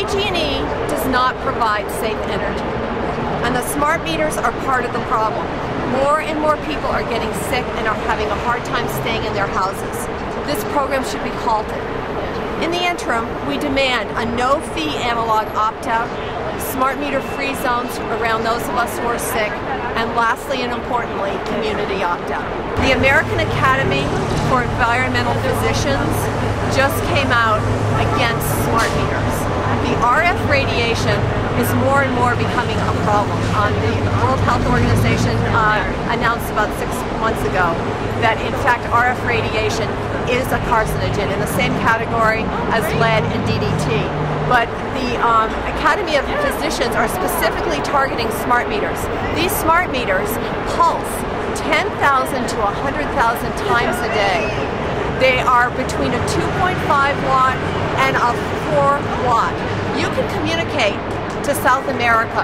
PG&E does not provide safe energy, and the smart meters are part of the problem. More and more people are getting sick and are having a hard time staying in their houses. This program should be halted. In the interim, we demand a no-fee analog opt-out, smart meter-free zones around those of us who are sick, and lastly and importantly, community opt-out. The American Academy for Environmental Physicians just came out against smart meters. The RF radiation is more and more becoming a problem. The World Health Organization announced about 6 months ago that in fact RF radiation is a carcinogen in the same category as lead and DDT. But the Academy of Physicians are specifically targeting smart meters. These smart meters pulse 10,000 to 100,000 times a day. They are between a 2.5 watt and a 4 watt. You can communicate to South America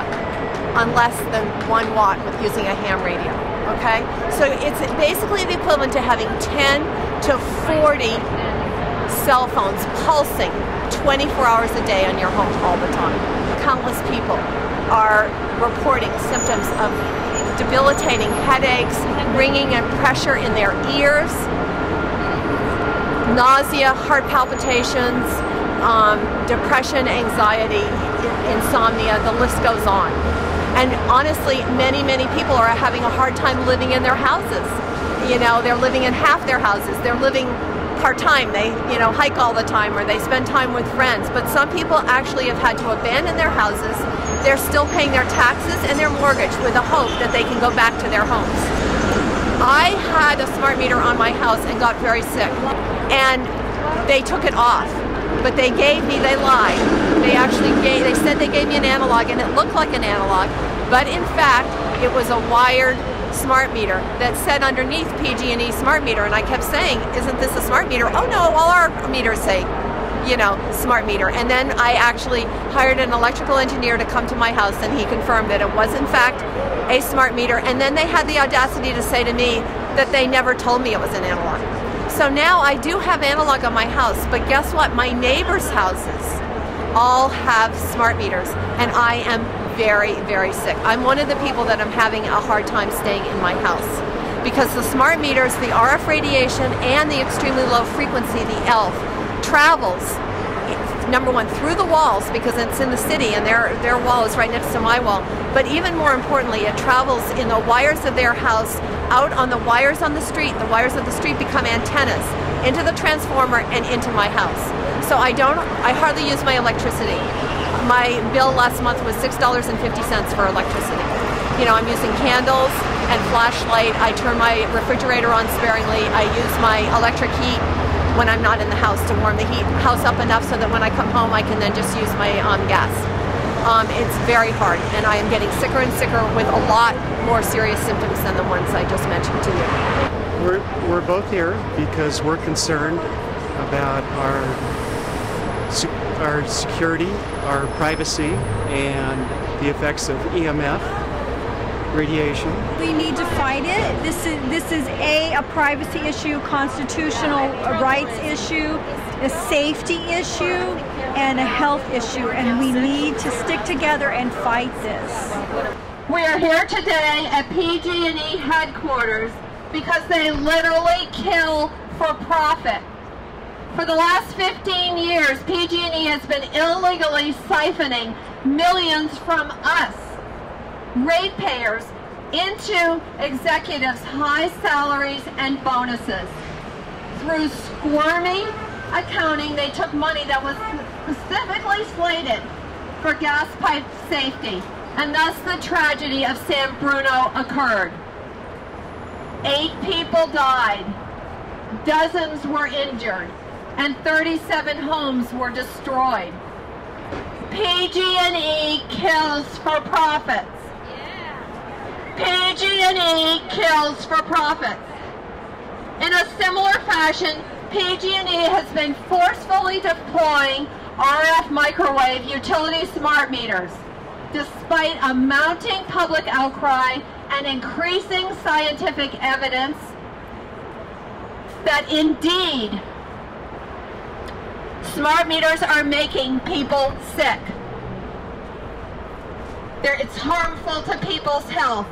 on less than 1 watt with using a ham radio, okay? So it's basically the equivalent to having 10 to 40 cell phones pulsing 24 hours a day on your home all the time. Countless people are reporting symptoms of debilitating headaches, ringing and pressure in their ears, nausea, heart palpitations, depression, anxiety, insomnia, the list goes on. And honestly, many people are having a hard time living in their houses. You know, they're living in half their houses. They're living part-time. They, hike all the time, or they spend time with friends. But some people actually have had to abandon their houses. They're still paying their taxes and their mortgage with the hope that they can go back to their homes. I had a smart meter on my house and got very sick. And they took it off. But they lied. They said they gave me an analog, and it looked like an analog, but in fact, it was a wired smart meter that said underneath PG&E smart meter, and I kept saying, isn't this a smart meter? Oh no, all our meters say, smart meter. And then I actually hired an electrical engineer to come to my house, and he confirmed that it was in fact a smart meter, and then they had the audacity to say to me that they never told me it was an analog. So now I do have analog on my house, but guess what? My neighbors' houses all have smart meters, and I am very sick. I'm one of the people that I'm having a hard time staying in my house because the smart meters, the RF radiation, and the extremely low frequency, the ELF, travels, number one, through the walls because it's in the city and their wall is right next to my wall, but even more importantly, it travels in the wires of their house, out on the wires on the street. The wires of the street become antennas into the transformer and into my house. So I hardly use my electricity. My bill last month was $6.50 for electricity. I'm using candles and flashlight. I turn my refrigerator on sparingly. I use my electric heat when I'm not in the house to warm the house up enough so that when I come home I can then just use my gas. It's very hard, and I am getting sicker and sicker with a lot more serious symptoms than the ones I just mentioned to you. We're both here because we're concerned about our security, our privacy, and the effects of EMF radiation. We need to fight it. This is a privacy issue, constitutional rights issue, a safety issue, and a health issue, and we need to stick together and fight this. We are here today at PG&E headquarters because they literally kill for profit. For the last 15 years, PG&E has been illegally siphoning millions from us, ratepayers, into executives' high salaries and bonuses. Through squirmy accounting, they took money that was specifically slated for gas pipe safety, and thus the tragedy of San Bruno occurred. 8 people died, dozens were injured, and 37 homes were destroyed. PG&E kills for profits. PG&E kills for profits. In a similar fashion, PG&E has been forcefully deploying RF microwave utility smart meters, despite a mounting public outcry and increasing scientific evidence that indeed Smart meters are making people sick. It's harmful to people's health.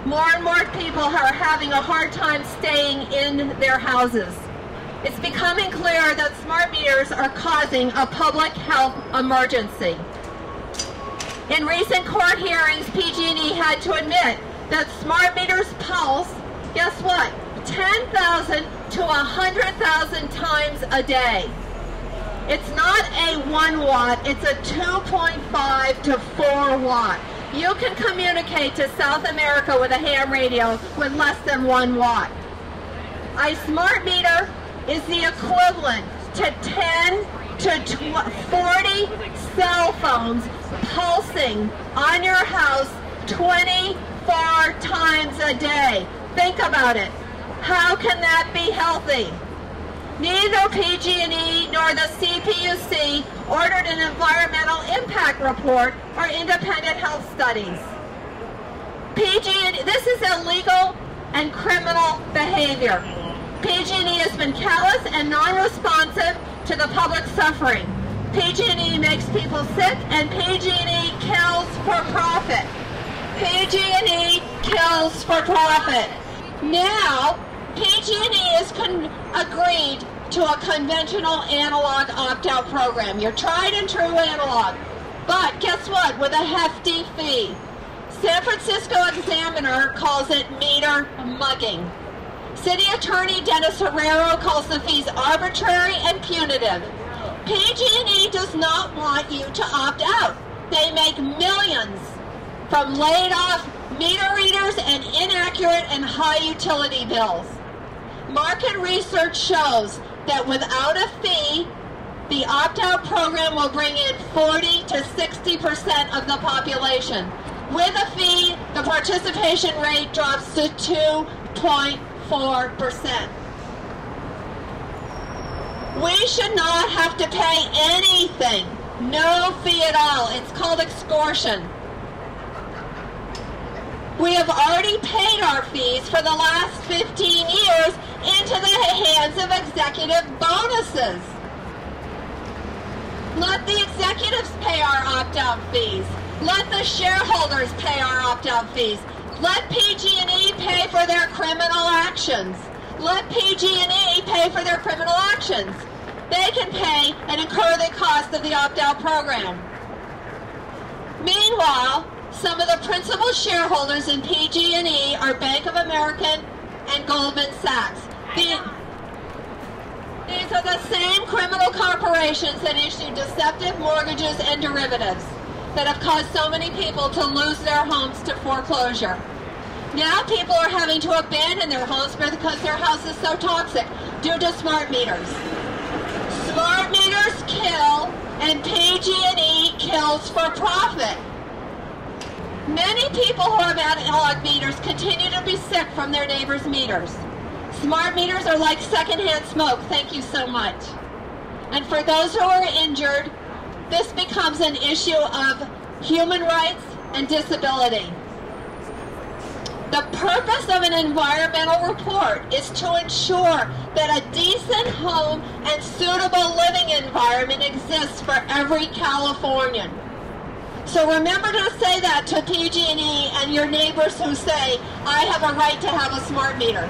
More and more people are having a hard time staying in their houses. It's becoming clear that smart meters are causing a public health emergency. In recent court hearings, PG&E had to admit that smart meters pulse, guess what, 10,000 to 100,000 times a day. It's not a 1 watt, it's a 2.5 to 4 watt. You can communicate to South America with a ham radio with less than 1 watt. A smart meter is the equivalent to 10 to 40 cell phones pulsing on your house 24 times a day. Think about it. How can that be healthy? Neither PG&E nor the CPUC ordered an environmental impact report or independent health studies. PG&E, this is illegal and criminal behavior. PG&E has been callous and non-responsive to the public suffering. PG&E makes people sick, and PG&E kills for profit. PG&E kills for profit. Now, PG&E has agreed to a conventional analog opt-out program. Your tried and true analog. But guess what? With a hefty fee. San Francisco Examiner calls it meter mugging. City Attorney Dennis Herrero calls the fees arbitrary and punitive. PG&E does not want you to opt out. They make millions from laid-off meter readers and inaccurate and high utility bills. Market research shows that without a fee, the opt-out program will bring in 40 to 60% of the population. With a fee, the participation rate drops to 2.4%. We should not have to pay anything. No fee at all. It's called extortion. We have already paid our fees for the last 15 years into the hands of executive bonuses. Let the executives pay our opt-out fees. Let the shareholders pay our opt-out fees. Let PG&E pay for their criminal actions. Let PG&E pay for their criminal actions. They can pay and incur the cost of the opt-out program. Meanwhile, some of the principal shareholders in PG&E are Bank of America and Goldman Sachs. These are the same criminal corporations that issue deceptive mortgages and derivatives that have caused so many people to lose their homes to foreclosure. Now people are having to abandon their homes because their house is so toxic due to smart meters. Smart meters kill, and PG&E kills for profit. Many people who have analog meters continue to be sick from their neighbors' meters. Smart meters are like secondhand smoke. Thank you so much. And for those who are injured, this becomes an issue of human rights and disability. The purpose of an environmental report is to ensure that a decent home and suitable living environment exists for every Californian. So remember to say that to PG&E and your neighbors who say, I have a right to have a smart meter.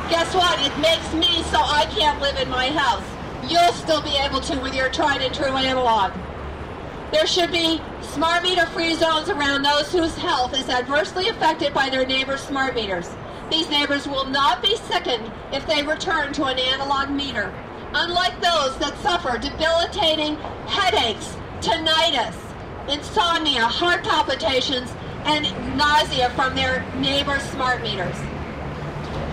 Guess what? It makes me so I can't live in my house. You'll still be able to with your tried and true analog. There should be smart meter free zones around those whose health is adversely affected by their neighbors' smart meters. These neighbors will not be sickened if they return to an analog meter, unlike those that suffer debilitating headaches, tinnitus, insomnia, heart palpitations, and nausea from their neighbors' smart meters.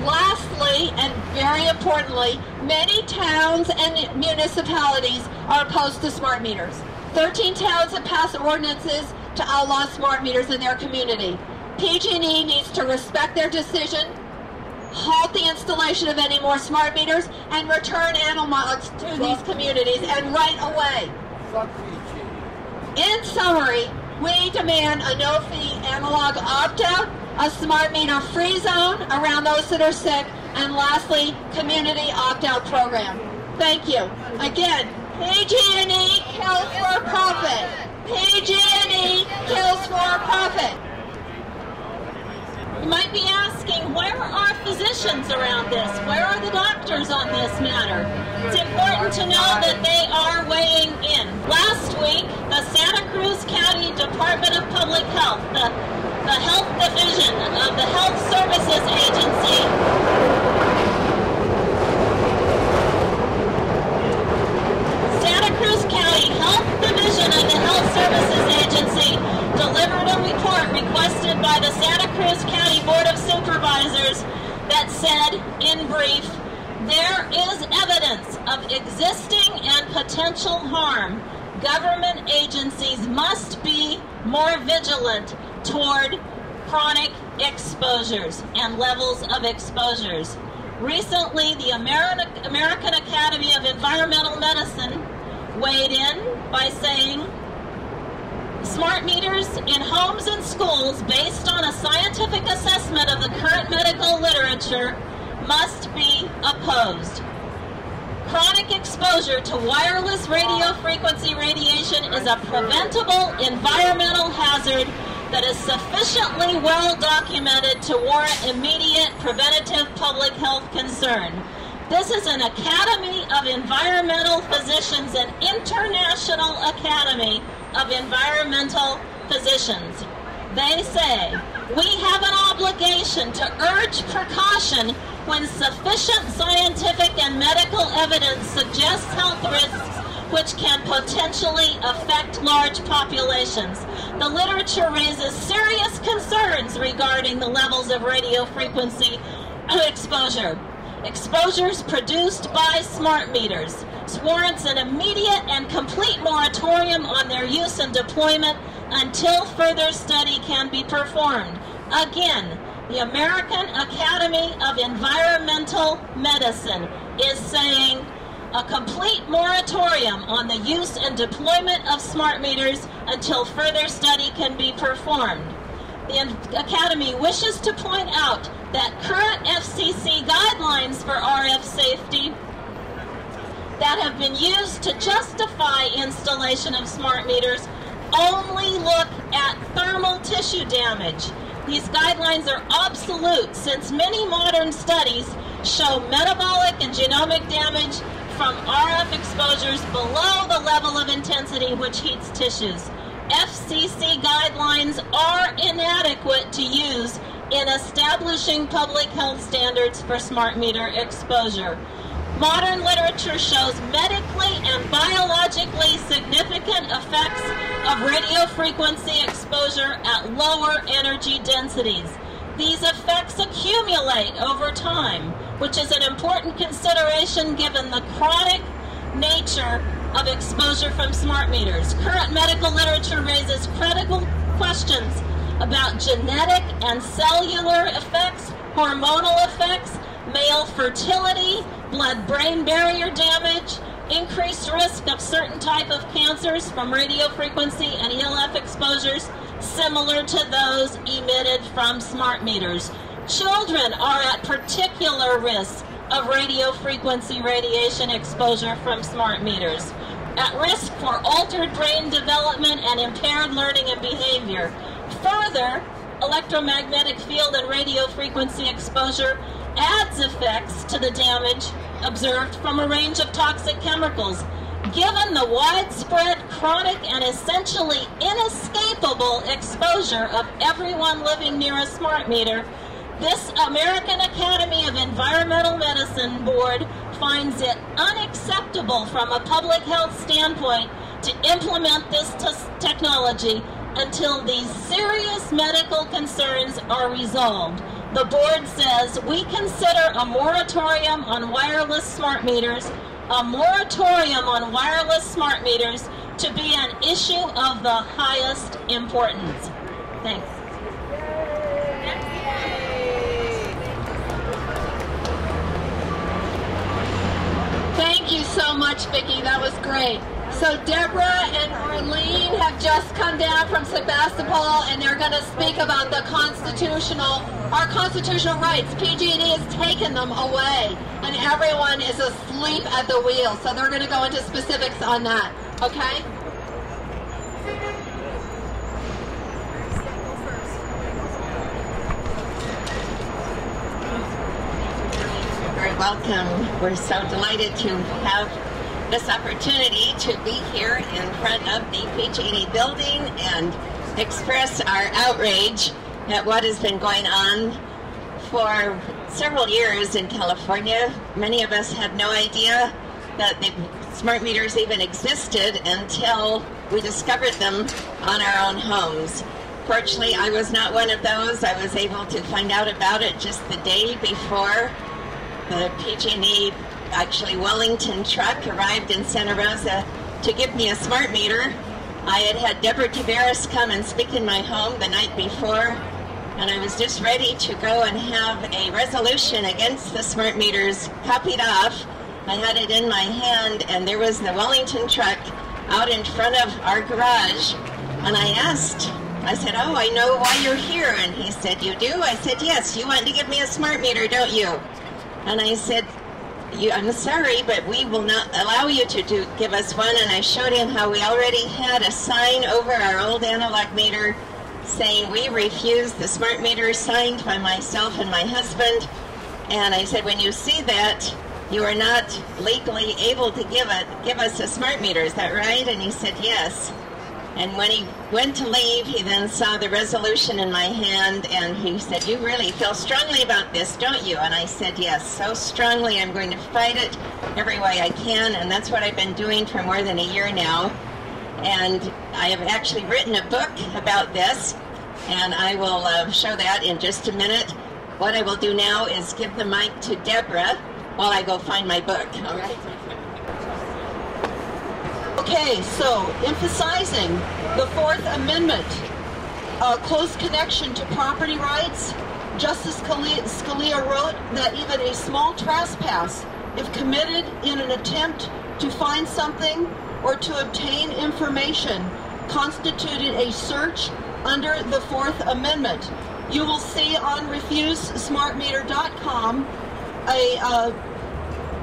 Lastly, and very importantly, many towns and municipalities are opposed to smart meters. 13 towns have passed ordinances to outlaw smart meters in their community. PG&E needs to respect their decision, halt the installation of any more smart meters, and return analogs to these communities, and right away. In summary, we demand a no-fee analog opt-out, a smart meter free zone around those that are sick, And lastly, community opt-out program. Thank you. Again, PG&E kills for profit. PG&E kills for profit. You might be asking, where are physicians around this? Where are the doctors on this matter? It's important to know that they are weighing in. Last week, the Santa Cruz County Department of Public Health, the Health Division of the Health Services Agency, Santa Cruz County Health Division of the Health Services Agency delivered a report requested by the Santa Cruz County Board of Supervisors that said, in brief, there is evidence of existing and potential harm. Government agencies must be more vigilant toward chronic exposures and levels of exposures. Recently, the American Academy of Environmental Medicine weighed in by saying, smart meters in homes and schools based on a scientific assessment of the current medical literature must be opposed. Chronic exposure to wireless radio frequency radiation is a preventable environmental hazard that is sufficiently well documented to warrant immediate preventative public health concern. This is an Academy of Environmental Physicians, an international academy of environmental physicians. They say, we have an obligation to urge precaution when sufficient scientific and medical evidence suggests health risks which can potentially affect large populations. The literature raises serious concerns regarding the levels of radio frequency exposure. Exposures produced by smart meters warrants an immediate and complete moratorium on their use and deployment until further study can be performed. Again, the American Academy of Environmental Medicine is saying a complete moratorium on the use and deployment of smart meters until further study can be performed. The Academy wishes to point out that current FCC guidelines for RF safety that have been used to justify installation of smart meters only look at thermal tissue damage. These guidelines are obsolete since many modern studies show metabolic and genomic damage from RF exposures below the level of intensity which heats tissues. FCC guidelines are inadequate to use in establishing public health standards for smart meter exposure. Modern literature shows medically and biologically significant effects of radio frequency exposure at lower energy densities. These effects accumulate over time, which is an important consideration given the chronic nature of exposure from smart meters. Current medical literature raises critical questions about genetic and cellular effects, hormonal effects, male fertility, blood-brain barrier damage, increased risk of certain type of cancers from radio frequency and ELF exposures similar to those emitted from smart meters. Children are at particular risk of radio frequency radiation exposure from smart meters, at risk for altered brain development and impaired learning and behavior. Further, electromagnetic field and radio frequency exposure adds effects to the damage observed from a range of toxic chemicals. Given the widespread, chronic, and essentially inescapable exposure of everyone living near a smart meter, this American Academy of Environmental Medicine Board finds it unacceptable from a public health standpoint to implement this technology until these serious medical concerns are resolved. The board says, we consider a moratorium on wireless smart meters, to be an issue of the highest importance. Thanks. Thank you so much, Vicki. That was great. So Deborah and Arlene have just come down from Sebastopol, and they're going to speak about the our constitutional rights. PG&E has taken them away, and everyone is asleep at the wheel. So they're going to go into specifics on that. Okay? Very welcome. We're so delighted to have this opportunity to be here in front of the PG&E building and express our outrage at what has been going on for several years in California. Many of us had no idea that the smart meters even existed until we discovered them on our own homes. Fortunately, I was not one of those. I was able to find out about it just the day before the PG&E, actually Wellington truck, arrived in Santa Rosa to give me a smart meter. I had Deborah Tavares come and speak in my home the night before, and I was just ready to go and have a resolution against the smart meters copied off. I had it in my hand, and there was the Wellington truck out in front of our garage, and I said, "Oh, I know why you're here." And he said, "You do?" I said, "Yes, you want to give me a smart meter, don't you?" And I said, "I'm sorry, but we will not allow you to give us one." And I showed him how we already had a sign over our old analog meter saying we refuse the smart meter, signed by myself and my husband. And I said, "When you see that, you are not legally able to give us a smart meter, is that right?" And he said, "Yes." And when he went to leave, he then saw the resolution in my hand, and he said, "You really feel strongly about this, don't you?" And I said, "Yes, so strongly. I'm going to fight it every way I can." And that's what I've been doing for more than a year now. And I have actually written a book about this, and I will show that in just a minute. What I will do now is give the mic to Deborah while I go find my book. All right? Okay, so emphasizing the Fourth Amendment, close connection to property rights, Justice Scalia wrote that even a small trespass, if committed in an attempt to find something or to obtain information, constituted a search under the Fourth Amendment. You will see on RefuseSmartMeter.com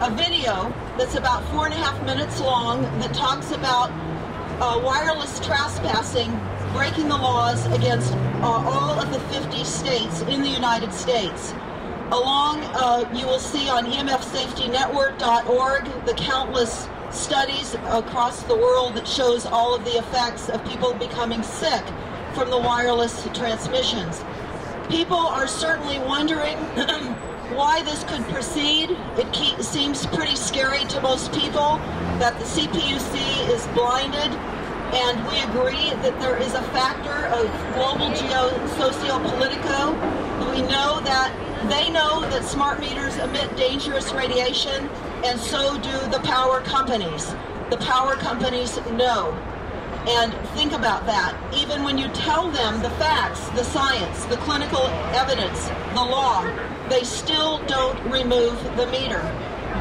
a video that's about 4.5 minutes long that talks about wireless trespassing, breaking the laws against all of the 50 states in the United States. You will see on EMFSafetyNetwork.org the countless studies across the world that shows all of the effects of people becoming sick from the wireless transmissions. People are certainly wondering why this could proceed. It seems pretty scary to most people that the CPUC is blinded, and we agree that there is a factor of global socio-politico. We know that they know that smart meters emit dangerous radiation, and so do the power companies. The power companies know. And think about that. Even when you tell them the facts, the science, the clinical evidence, the law, they still don't remove the meter,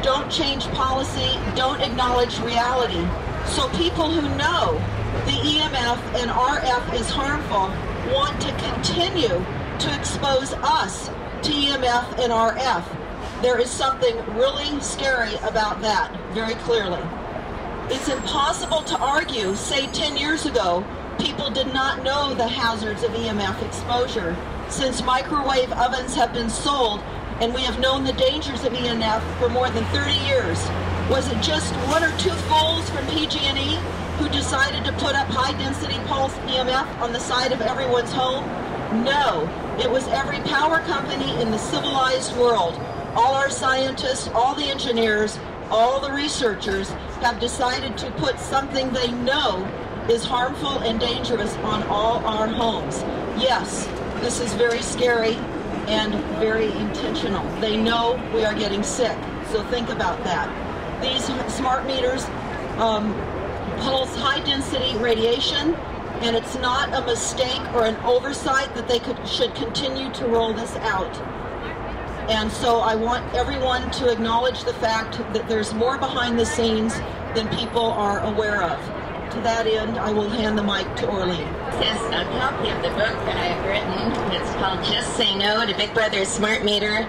don't change policy, don't acknowledge reality. So people who know the EMF and RF is harmful want to continue to expose us to EMF and RF. There is something really scary about that, very clearly. It's impossible to argue, say 10 years ago, people did not know the hazards of EMF exposure. Since microwave ovens have been sold and we have known the dangers of EMF for more than 30 years, was it just one or two fools from PG&E who decided to put up high-density pulse EMF on the side of everyone's home? No, it was every power company in the civilized world. All our scientists, all the engineers, all the researchers have decided to put something they know is harmful and dangerous on all our homes. Yes, this is very scary and very intentional. They know we are getting sick, so think about that. These smart meters pulse high-density radiation, and it's not a mistake or an oversight that they should continue to roll this out. And so I want everyone to acknowledge the fact that there's more behind the scenes. than people are aware of. To that end, I will hand the mic to Orleen. This is a copy of the book that I have written. It's called Just Say No to Big Brother's Smart Meter,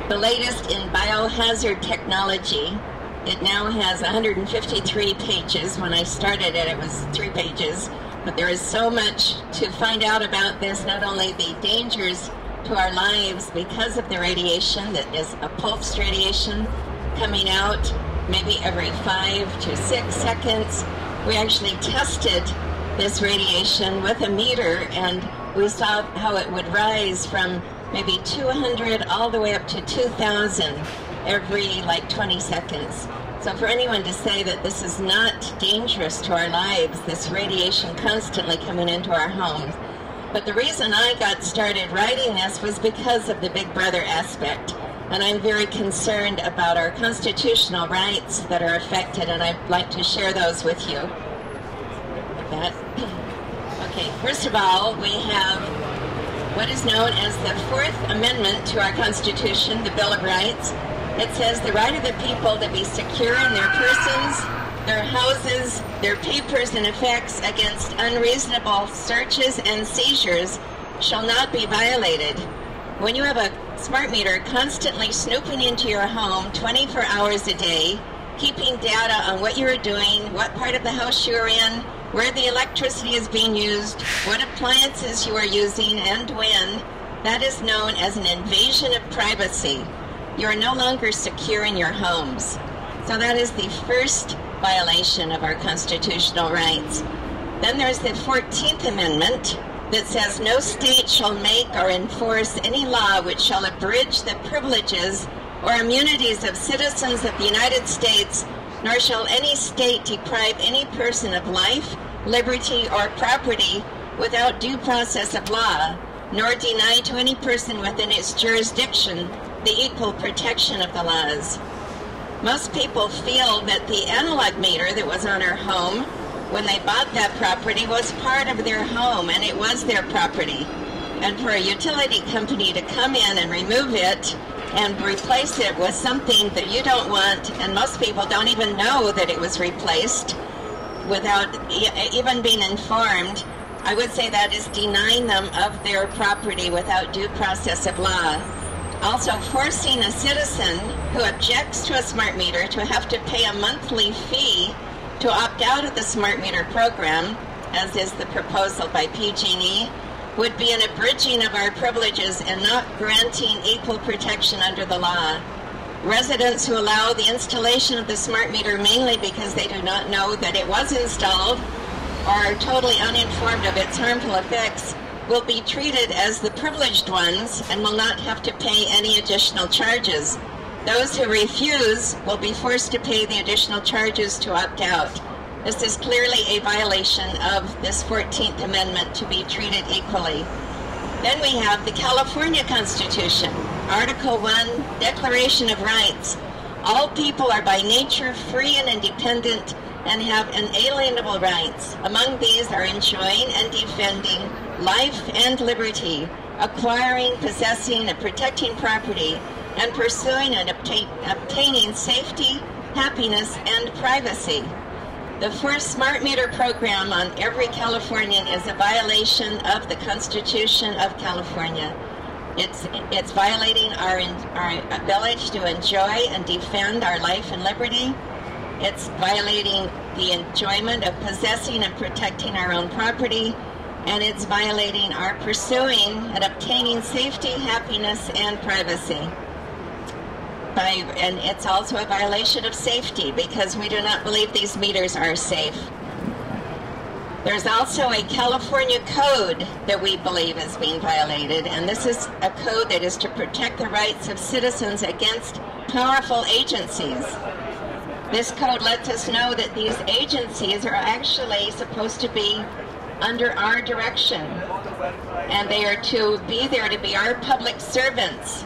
the latest in biohazard technology. It now has 153 pages. When I started it, it was 3 pages. But there is so much to find out about this, not only the dangers to our lives because of the radiation that is a pulsed radiation coming out maybe every 5 to 6 seconds. We actually tested this radiation with a meter, and we saw how it would rise from maybe 200 all the way up to 2,000 every 20 seconds. So for anyone to say that this is not dangerous to our lives, this radiation constantly coming into our homes. But the reason I got started writing this was because of the Big Brother aspect. And I'm very concerned about our constitutional rights that are affected, and I'd like to share those with you. Okay, first of all, we have what is known as the Fourth Amendment to our Constitution, the Bill of Rights. It says the right of the people to be secure in their persons, their houses, their papers and effects against unreasonable searches and seizures shall not be violated. When you have a smart meter constantly snooping into your home 24 hours a day, keeping data on what you are doing, what part of the house you are in, where the electricity is being used, what appliances you are using and when, that is known as an invasion of privacy. You are no longer secure in your homes. So that is the first violation of our constitutional rights. Then there's the 14th Amendment that says no state shall make or enforce any law which shall abridge the privileges or immunities of citizens of the United States, nor shall any state deprive any person of life, liberty, or property without due process of law, nor deny to any person within its jurisdiction the equal protection of the laws. Most people feel that the analog meter that was on our home when they bought that property was part of their home, and it was their property. And for a utility company to come in and remove it and replace it with something that you don't want, and most people don't even know that it was replaced without even being informed, I would say that is denying them of their property without due process of law. Also, forcing a citizen who objects to a smart meter to have to pay a monthly fee to opt out of the smart meter program, as is the proposal by PG&E, would be an abridging of our privileges and not granting equal protection under the law. Residents who allow the installation of the smart meter mainly because they do not know that it was installed or are totally uninformed of its harmful effects will be treated as the privileged ones and will not have to pay any additional charges. Those who refuse will be forced to pay the additional charges to opt out. This is clearly a violation of this 14th Amendment to be treated equally. Then we have the California Constitution, Article 1, Declaration of Rights. All people are by nature free and independent and have inalienable rights. Among these are enjoying and defending life and liberty, acquiring, possessing, and protecting property, and pursuing and obtaining safety, happiness, and privacy. The first smart meter program on every Californian is a violation of the Constitution of California. It's violating our ability to enjoy and defend our life and liberty. It's violating the enjoyment of possessing and protecting our own property. And it's violating our pursuing and obtaining safety, happiness, and privacy. And it's also a violation of safety because we do not believe these meters are safe. There's also a California code that we believe is being violated, and this is a code that is to protect the rights of citizens against powerful agencies. This code lets us know that these agencies are actually supposed to be under our direction, and they are to be there to be our public servants,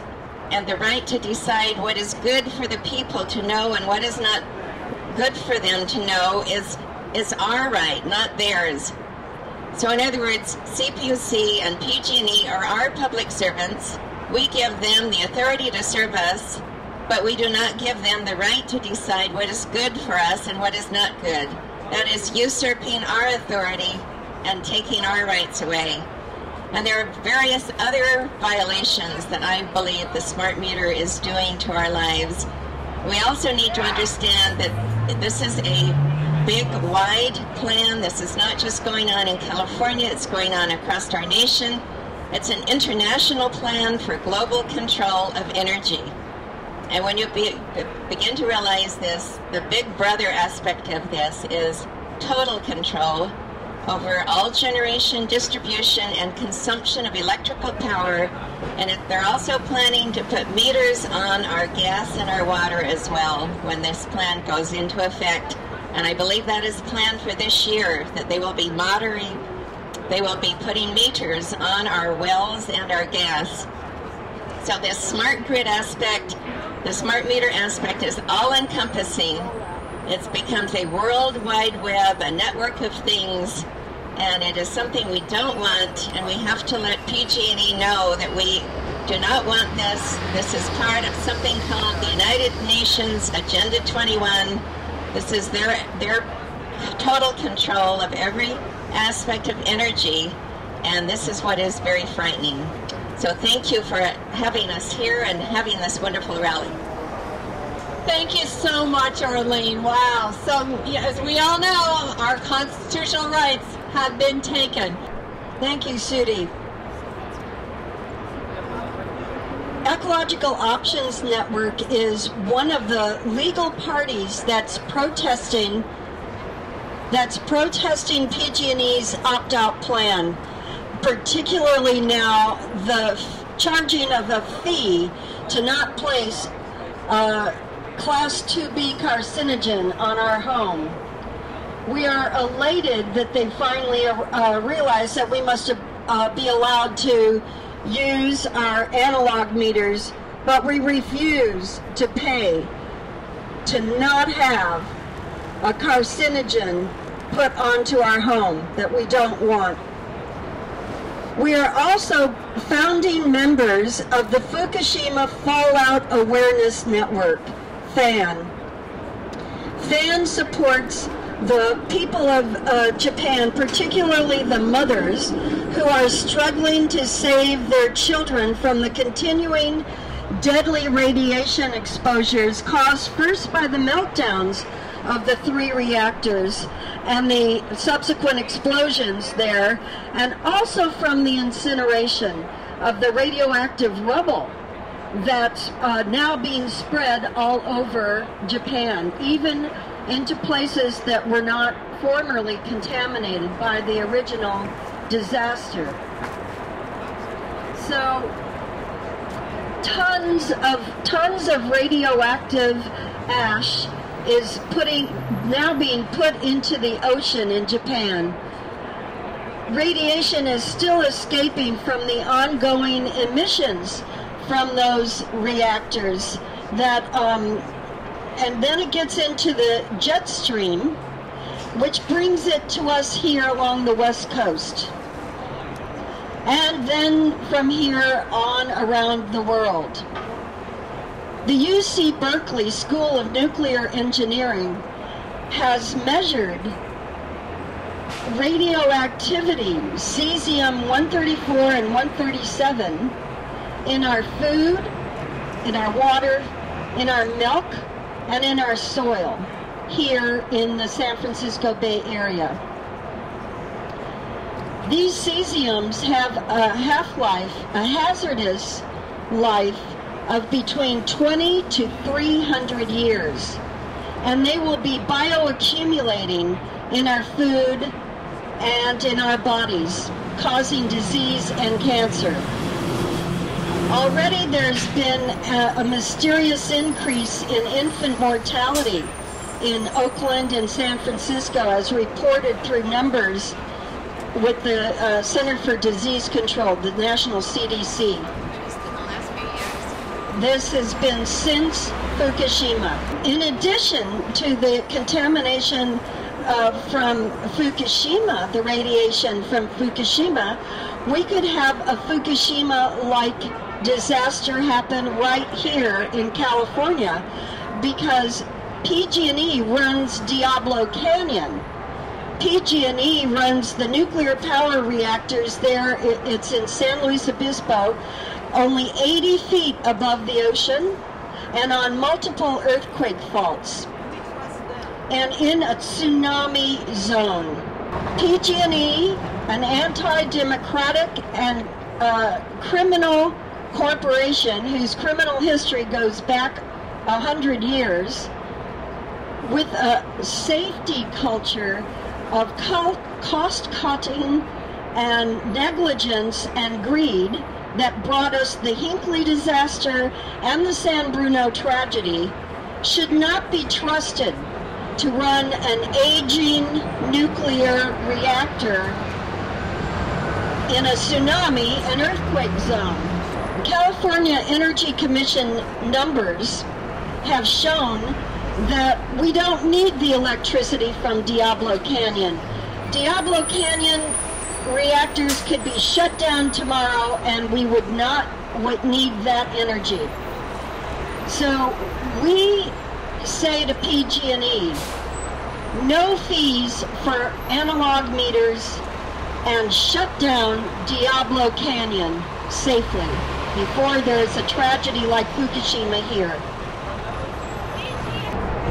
and the right to decide what is good for the people to know and what is not good for them to know is our right, not theirs. So in other words, CPUC and PG&E are our public servants. We give them the authority to serve us, but we do not give them the right to decide what is good for us and what is not good. That is usurping our authority and taking our rights away. And there are various other violations that I believe the smart meter is doing to our lives. We also need to understand that this is a big, wide plan. This is not just going on in California, it's going on across our nation. It's an international plan for global control of energy. And when you begin to realize this, the big brother aspect of this is total control over all generation, distribution, and consumption of electrical power. And they're also planning to put meters on our gas and our water as well when this plan goes into effect. And I believe that is planned for this year, that they will be putting meters on our wells and our gas. So this smart grid aspect, the smart meter aspect is all-encompassing. It becomes a world wide web, a network of things, and it is something we don't want, and we have to let PG&E know that we do not want this. This is part of something called the United Nations Agenda 21. This is their total control of every aspect of energy, and this is what is very frightening. So thank you for having us here and having this wonderful rally. Thank you so much, Arlene. Wow. So, as we all know, our constitutional rights have been taken. Thank you, Sudi. Ecological Options Network is one of the legal parties that's protesting PG&E's opt-out plan, particularly now the charging of a fee to not place Class 2B carcinogen on our home. We are elated that they finally realized that we must be allowed to use our analog meters, but we refuse to pay to not have a carcinogen put onto our home that we don't want. We are also founding members of the Fukushima Fallout Awareness Network, FAN. FAN supports the people of Japan, particularly the mothers, who are struggling to save their children from the continuing deadly radiation exposures caused first by the meltdowns of the 3 reactors and the subsequent explosions there, and also from the incineration of the radioactive rubble that's now being spread all over Japan, even into places that were not formerly contaminated by the original disaster. So tons of radioactive ash is now being put into the ocean in Japan. Radiation is still escaping from the ongoing emissions from those reactors that and then it gets into the jet stream, which brings it to us here along the West Coast, and then from here on around the world. The UC Berkeley School of Nuclear Engineering has measured radioactivity, cesium-134 and 137, in our food, in our water, in our milk, and in our soil here in the San Francisco Bay Area. These cesiums have a half-life, a hazardous life of between 20 to 300 years, and they will be bioaccumulating in our food and in our bodies, causing disease and cancer. Already there's been a mysterious increase in infant mortality in Oakland and San Francisco, as reported through numbers with the Center for Disease Control, the National CDC. This has been since Fukushima. In addition to the contamination from Fukushima, the radiation from Fukushima, we could have a Fukushima-like disaster happen right here in California because PG&E runs Diablo Canyon. PG&E runs the nuclear power reactors there. It's in San Luis Obispo, only 80 feet above the ocean and on multiple earthquake faults and in a tsunami zone. PG&E, an anti-democratic and criminal corporation whose criminal history goes back 100 years, with a safety culture of cost-cutting and negligence and greed that brought us the Hinkley disaster and the San Bruno tragedy, should not be trusted to run an aging nuclear reactor in a tsunami and earthquake zone. California Energy Commission numbers have shown that we don't need the electricity from Diablo Canyon. Diablo Canyon reactors could be shut down tomorrow and we would not need that energy. So we say to PG&E, no fees for analog meters and shut down Diablo Canyon safely before there's a tragedy like Fukushima here.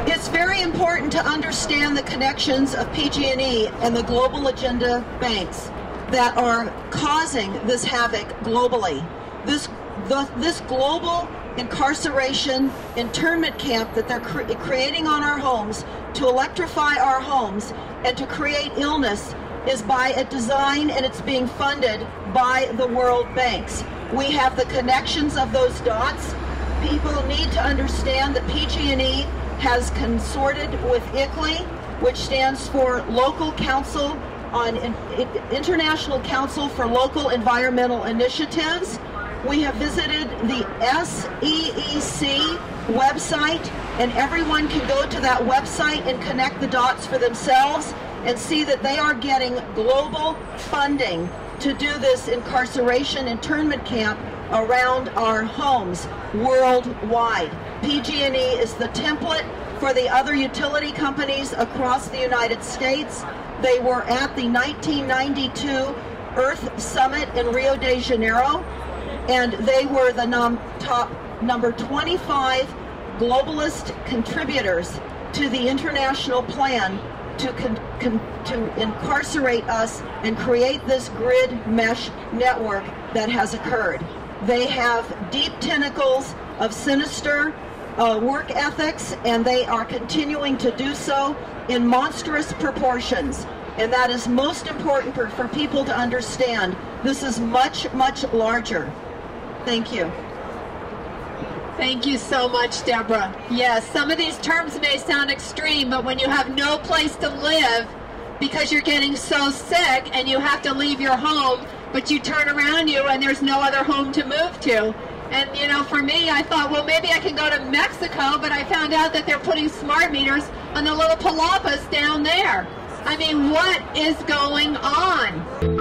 It's very important to understand the connections of PG&E and the global agenda banks that are causing this havoc globally. This global incarceration internment camp that they're creating on our homes to electrify our homes and to create illness is by a design, and it's being funded by the World Banks. We have the connections of those dots. People need to understand that PG&E has consorted with ICLEI, which stands for Local Council on International Council for Local Environmental Initiatives. We have visited the SEEC website, and everyone can go to that website and connect the dots for themselves and see that they are getting global funding to do this incarceration internment camp around our homes worldwide. PG&E is the template for the other utility companies across the United States. They were at the 1992 Earth Summit in Rio de Janeiro, and they were the top number 25 globalist contributors to the international plan to incarcerate us and create this grid mesh network that has occurred. They have deep tentacles of sinister work ethics, and they are continuing to do so in monstrous proportions. And that is most important for people to understand. This is much, much larger. Thank you. Thank you so much, Deborah. Yes, some of these terms may sound extreme, but when you have no place to live because you're getting so sick and you have to leave your home, but you turn around you and there's no other home to move to. And, you know, for me, I thought, well, maybe I can go to Mexico, but I found out that they're putting smart meters on the little palapas down there. I mean, what is going on?